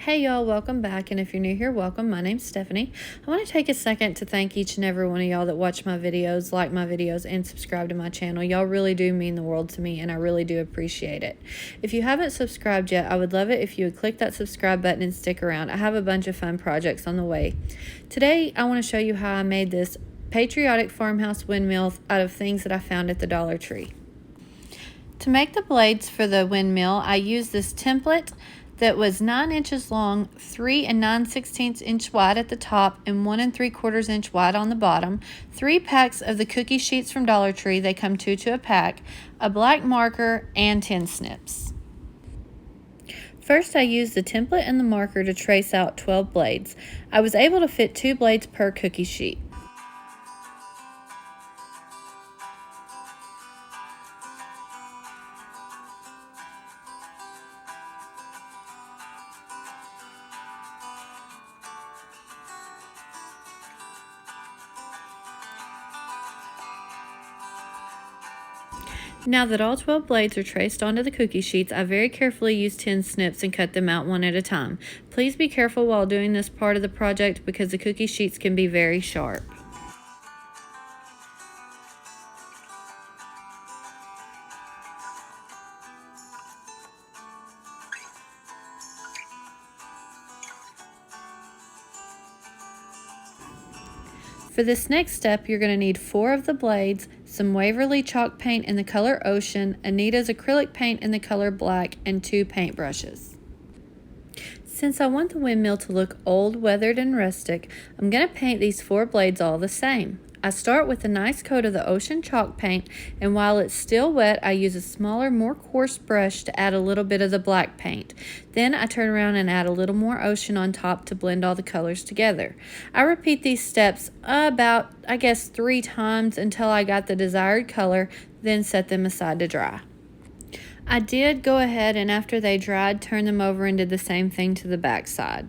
Hey y'all, welcome back, and if you're new here, welcome. My name's Stephanie. I want to take a second to thank each and every one of y'all that watch my videos, like my videos, and subscribe to my channel. Y'all really do mean the world to me, and I really do appreciate it. If you haven't subscribed yet, I would love it if you would click that subscribe button and stick around. I have a bunch of fun projects on the way. Today, I want to show you how I made this Patriotic Farmhouse windmill out of things that I found at the Dollar Tree. To make the blades for the windmill, I used this template that was 9 inches long, 3 9/16 inch wide at the top, and 1 3/4 inch wide on the bottom, 3 packs of the cookie sheets from Dollar Tree, they come 2 to a pack, a black marker, and 10 snips. First, I used the template and the marker to trace out 12 blades. I was able to fit 2 blades per cookie sheet. Now that all 12 blades are traced onto the cookie sheets, I very carefully used 10 snips and cut them out one at a time. Please be careful while doing this part of the project because the cookie sheets can be very sharp. For this next step, you're going to need 4 of the blades, some Waverly chalk paint in the color Ocean, Anita's acrylic paint in the color Black, and 2 paintbrushes. Since I want the windmill to look old, weathered, and rustic, I'm going to paint these 4 blades all the same. I start with a nice coat of the Ocean chalk paint, and while it's still wet, I use a smaller, more coarse brush to add a little bit of the black paint. Then I turn around and add a little more Ocean on top to blend all the colors together. I repeat these steps about, 3 times until I got the desired color, then set them aside to dry. I did go ahead and after they dried, turn them over and did the same thing to the back side.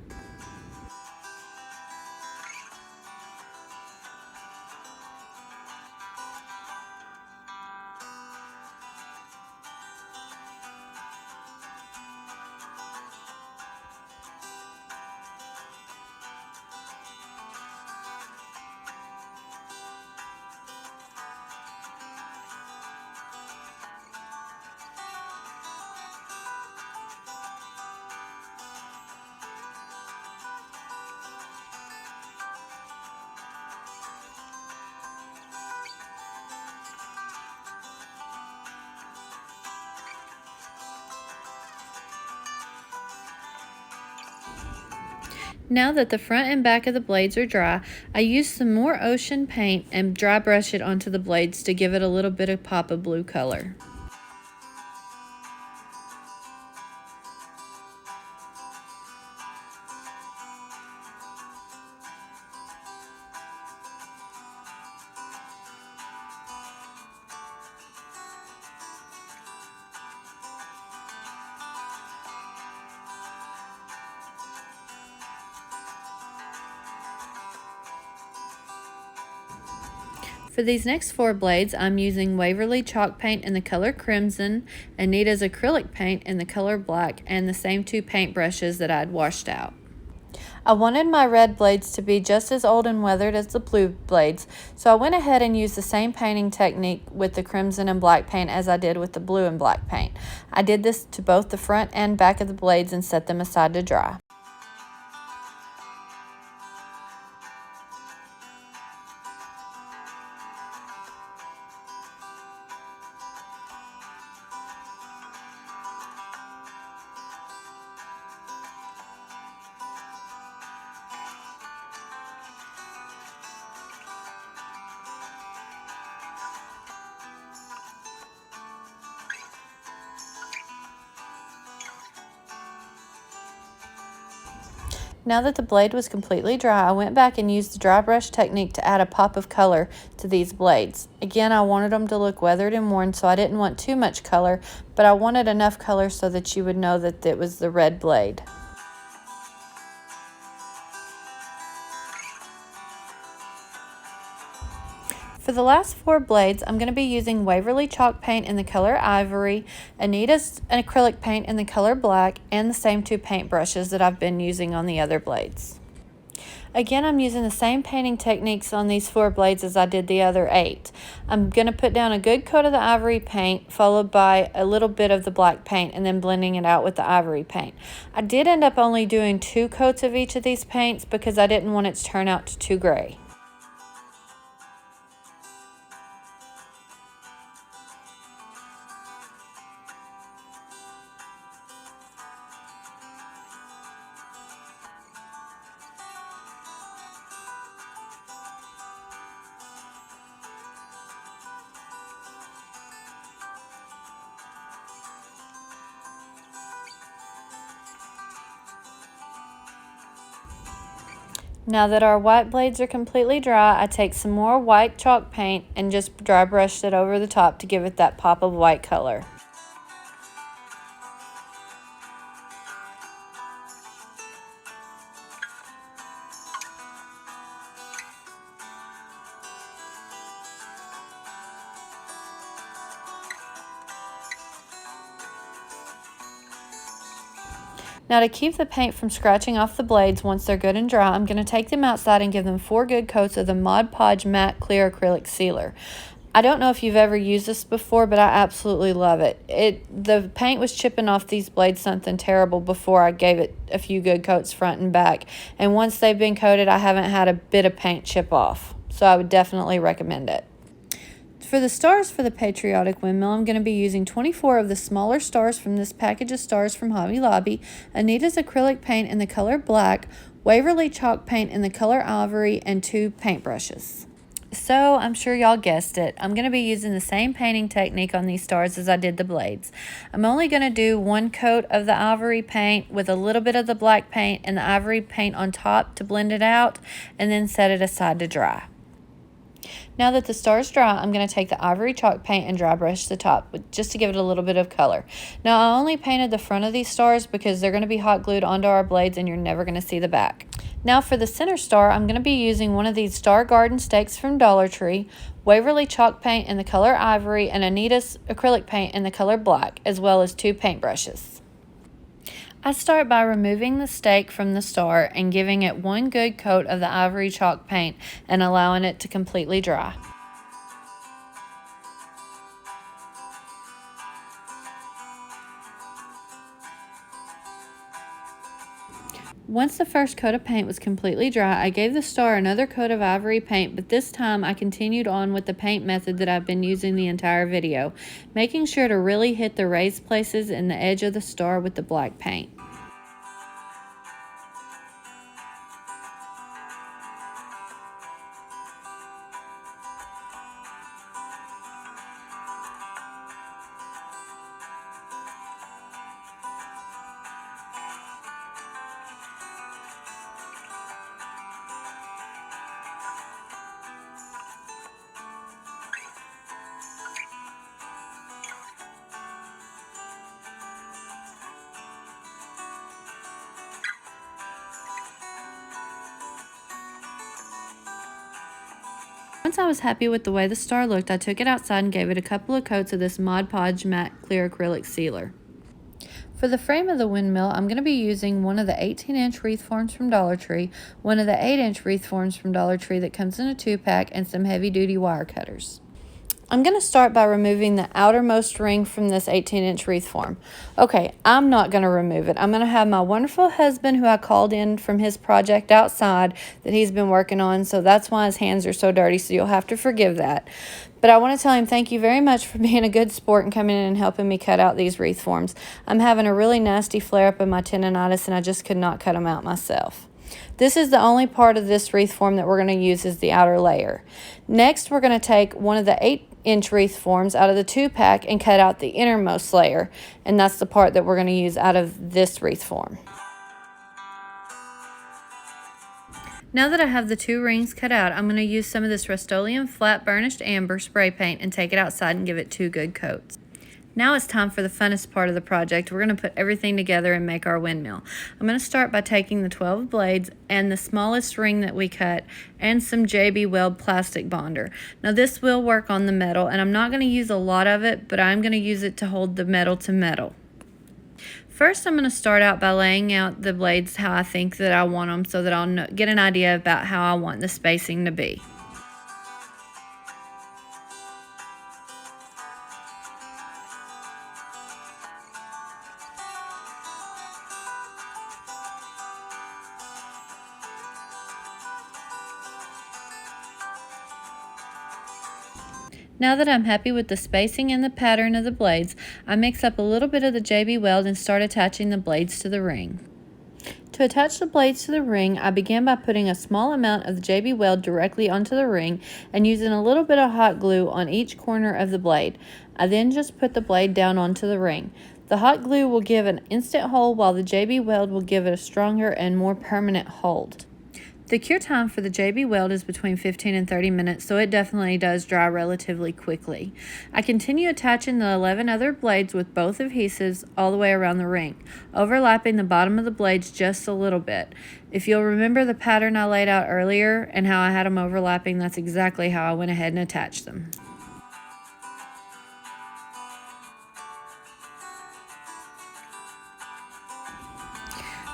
Now that the front and back of the blades are dry, I use some more Ocean paint and dry brush it onto the blades to give it a little bit of pop of blue color. For these next 4 blades, I'm using Waverly chalk paint in the color Crimson, Anita's acrylic paint in the color Black, and the same 2 paint brushes that I'd washed out. I wanted my red blades to be just as old and weathered as the blue blades, so I went ahead and used the same painting technique with the Crimson and Black paint as I did with the blue and black paint. I did this to both the front and back of the blades and set them aside to dry. Now that the blade was completely dry, I went back and used the dry brush technique to add a pop of color to these blades. Again, I wanted them to look weathered and worn, so I didn't want too much color, but I wanted enough color so that you would know that it was the red blade. For the last 4 blades, I'm going to be using Waverly chalk paint in the color Ivory, Anita's acrylic paint in the color Black, and the same 2 paint brushes that I've been using on the other blades. Again, I'm using the same painting techniques on these 4 blades as I did the other 8. I'm going to put down a good coat of the Ivory paint, followed by a little bit of the Black paint, and then blending it out with the Ivory paint. I did end up only doing 2 coats of each of these paints because I didn't want it to turn out too gray. Now that our white blades are completely dry, I take some more white chalk paint and just dry brush it over the top to give it that pop of white color. Now to keep the paint from scratching off the blades once they're good and dry, I'm going to take them outside and give them 4 good coats of the Mod Podge Matte Clear Acrylic Sealer. I don't know if you've ever used this before, but I absolutely love it. The paint was chipping off these blades something terrible before I gave it a few good coats front and back. And once they've been coated, I haven't had a bit of paint chip off. So I would definitely recommend it. For the stars for the Patriotic Windmill, I'm going to be using 24 of the smaller stars from this package of stars from Hobby Lobby, Anita's acrylic paint in the color Black, Waverly chalk paint in the color Ivory, and 2 paintbrushes. So, I'm sure y'all guessed it, I'm going to be using the same painting technique on these stars as I did the blades. I'm only going to do 1 coat of the Ivory paint with a little bit of the Black paint and the Ivory paint on top to blend it out, and then set it aside to dry. Now that the star's dry, I'm going to take the Ivory chalk paint and dry brush the top just to give it a little bit of color. Now, I only painted the front of these stars because they're going to be hot glued onto our blades and you're never going to see the back. Now for the center star, I'm going to be using one of these Star Garden stakes from Dollar Tree, Waverly chalk paint in the color Ivory, and Anita's acrylic paint in the color Black, as well as 2 paintbrushes. I start by removing the stake from the star and giving it 1 good coat of the Ivory chalk paint and allowing it to completely dry. Once the first coat of paint was completely dry, I gave the star another coat of Ivory paint, but this time I continued on with the paint method that I've been using the entire video, making sure to really hit the raised places in the edge of the star with the Black paint. Once I was happy with the way the star looked, I took it outside and gave it a couple of coats of this Mod Podge Matte Clear Acrylic Sealer. For the frame of the windmill, I'm going to be using one of the 18-inch wreath forms from Dollar Tree, one of the 8-inch wreath forms from Dollar Tree that comes in a 2-pack, and some heavy-duty wire cutters. I'm going to start by removing the outermost ring from this 18-inch wreath form. Okay, I'm not going to remove it. I'm going to have my wonderful husband, who I called in from his project outside that he's been working on, so that's why his hands are so dirty, so you'll have to forgive that. But I want to tell him thank you very much for being a good sport and coming in and helping me cut out these wreath forms. I'm having a really nasty flare-up in my tendonitis, and I just could not cut them out myself. This is the only part of this wreath form that we're going to use is the outer layer. Next, we're going to take one of the 8-inch wreath forms out of the 2-pack and cut out the innermost layer, and that's the part that we're going to use out of this wreath form. Now that I have the 2 rings cut out, I'm going to use some of this Rust-Oleum Flat Burnished Amber spray paint and take it outside and give it 2 good coats. Now it's time for the funnest part of the project. We're going to put everything together and make our windmill. I'm going to start by taking the 12 blades and the smallest ring that we cut and some JB Weld plastic bonder. Now this will work on the metal, and I'm not going to use a lot of it, but I'm going to use it to hold the metal to metal. First, I'm going to start out by laying out the blades how I think that I want them, so that I'll get an idea about how I want the spacing to be. Now that I'm happy with the spacing and the pattern of the blades, I mix up a little bit of the JB Weld and start attaching the blades to the ring. To attach the blades to the ring, I began by putting a small amount of the JB Weld directly onto the ring and using a little bit of hot glue on each corner of the blade. I then just put the blade down onto the ring. The hot glue will give an instant hold, while the JB Weld will give it a stronger and more permanent hold. The cure time for the JB Weld is between 15 and 30 minutes, so it definitely does dry relatively quickly. I continue attaching the 11 other blades with both adhesives all the way around the ring, overlapping the bottom of the blades just a little bit. If you'll remember the pattern I laid out earlier and how I had them overlapping, that's exactly how I went ahead and attached them.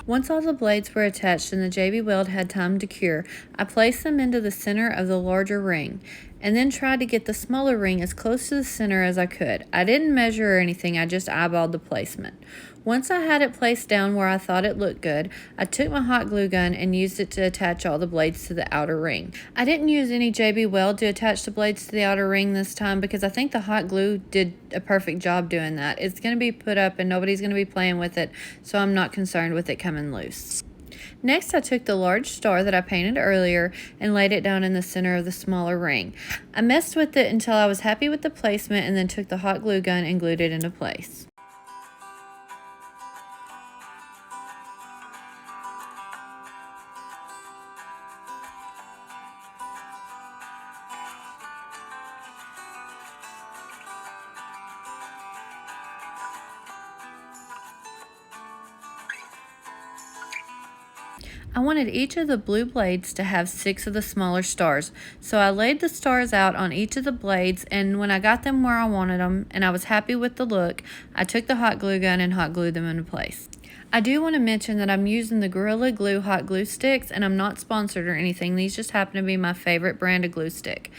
Once all the blades were attached and the JB Weld had time to cure, I placed them into the center of the larger ring, and then tried to get the smaller ring as close to the center as I could. I didn't measure or anything, I just eyeballed the placement. Once I had it placed down where I thought it looked good, I took my hot glue gun and used it to attach all the blades to the outer ring. I didn't use any JB Weld to attach the blades to the outer ring this time because I think the hot glue did a perfect job doing that. It's going to be put up and nobody's going to be playing with it, so I'm not concerned with it coming loose. Next, I took the large star that I painted earlier and laid it down in the center of the smaller ring. I messed with it until I was happy with the placement and then took the hot glue gun and glued it into place. I wanted each of the blue blades to have 6 of the smaller stars, so I laid the stars out on each of the blades, and when I got them where I wanted them and I was happy with the look, I took the hot glue gun and hot glued them into place. I do want to mention that I'm using the Gorilla Glue hot glue sticks, and I'm not sponsored or anything. These just happen to be my favorite brand of glue stick.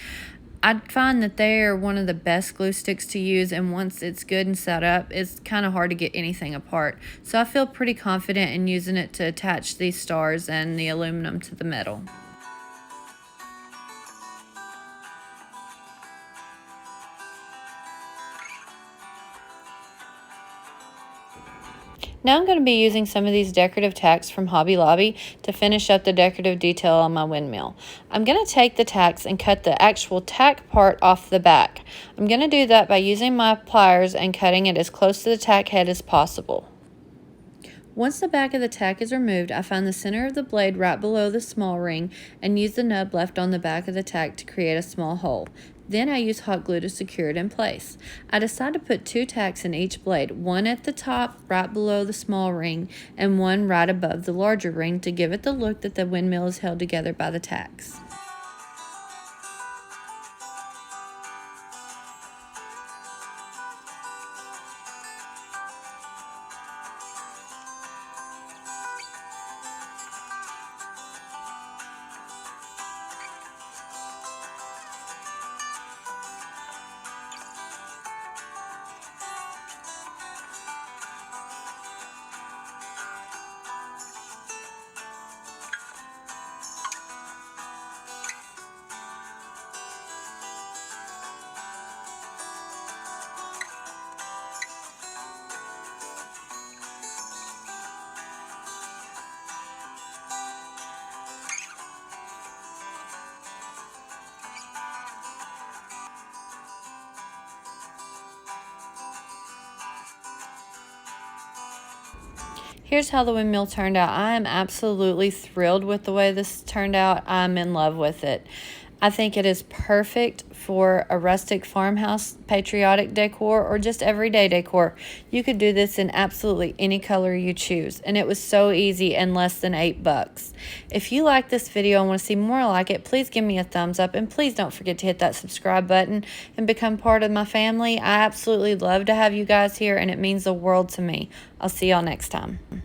I find that they are one of the best glue sticks to use, and once it's good and set up, it's kind of hard to get anything apart. So I feel pretty confident in using it to attach these stars and the aluminum to the metal. Now I'm going to be using some of these decorative tacks from Hobby Lobby to finish up the decorative detail on my windmill. I'm going to take the tacks and cut the actual tack part off the back. I'm going to do that by using my pliers and cutting it as close to the tack head as possible. Once the back of the tack is removed, I find the center of the blade right below the small ring and use the nub left on the back of the tack to create a small hole. Then I use hot glue to secure it in place. I decide to put 2 tacks in each blade, one at the top right below the small ring and one right above the larger ring to give it the look that the windmill is held together by the tacks. Here's how the windmill turned out. I am absolutely thrilled with the way this turned out. I'm in love with it. I think it is perfect for a rustic farmhouse patriotic decor or just everyday decor. You could do this in absolutely any color you choose, and it was so easy and less than $8. If you like this video and want to see more like it, please give me a thumbs up, and please don't forget to hit that subscribe button and become part of my family. I absolutely love to have you guys here, and it means the world to me. I'll see y'all next time.